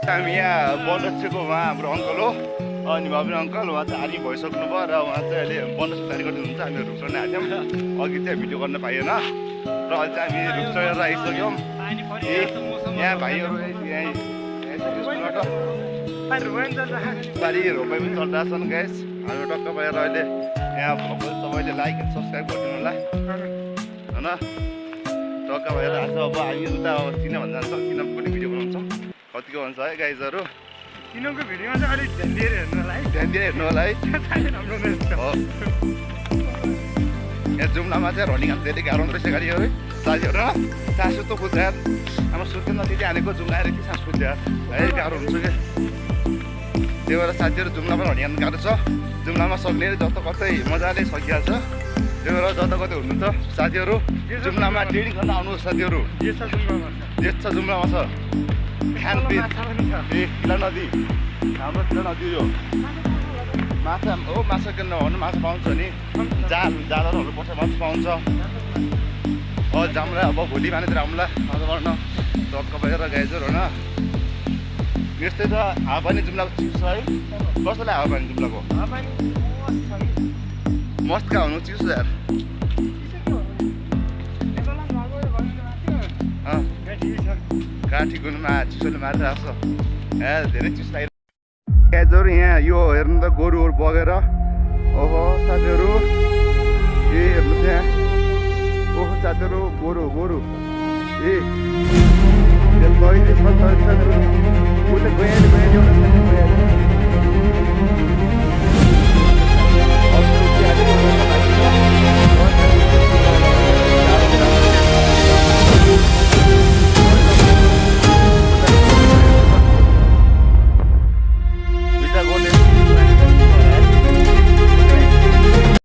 हामी यहाँ बनरक्षकोमा हाम्रो अङ्कल हो अनि भव्य अङ्कल उहाँ चाहिँ आर्मी भइसक्नु भयो र उहाँ चाहिँ अहिले बनरक्षक तयारी गर्नुहुन्छ हामीहरू रुख चढ्न आएको थियौँ अघि चाहिँ भिडियो गर्न पाइएन र अहिले चाहिँ हामी रुख चढेर आइसक्यौँ यहाँ भाइहरू बारी रोपाइ पनि चलिरहेछन् गाइस हामी टक्क भएर अहिले यहाँ भएको सबैले लाइक एन्ड सब्सक्राइब गरिदिनु होला होइन टक्क भएर आज अब हामी उता चिनाभन्दा जान्छौँ चिनाको पनि भिडियो बनाउँछौँ कतिको भन्छ है गाइजहरू चिनाको भिडियोमा चाहिँ अलिक ध्यान दिएर हेर्नु होला है यहाँ जुम्लामा चाहिँ रनिङ हाल्नु धेरै गाह्रो रहेछ गाडीहरू साथीहरू सासु त कुद्छ अब सुत्नु नदिँदै हानेको जुम्ला आएर के सास कुद्छ है गाह्रो हुन्छ क्या त्यही भएर साथीहरू जुम्लामा रनिङ हाल्नु गाह्रो छ जुम्लामा सक्ने जता कतै मजाले सकिहाल्छ त्यही भएर जता कतै हुनुहुन्छ साथीहरू जुम्लामा ट्रेनिङ गर्न आउनुहोस् साथीहरू देश छ जुम्लामा छ खानपिन किला नदी हाम्रो किला नदी यो माछा हो माछा किन्न भन्नु माछा पाउँछ नि जालहरू पर्छ माछा पाउँछ जाउँला अब भोलि मानेतिर आउँला मजा गर्न टक्क भएर गाइजहरू होइन यस्तै छ हावापानी जुम्लाको चिसो छ है कसैलाई हावापानी जुम्लाको मस्का हुनु चिसो यार काठी गुनमा चिसोले मारिरहेको छ धेरै चिसो लागिरहेको गाइजहरू यहाँ यो हेर्नु त गोरुहरू बगेर ओहो साथीहरू ए हेर्नुहोस् यहाँ ओहो साथीहरू गोरु ए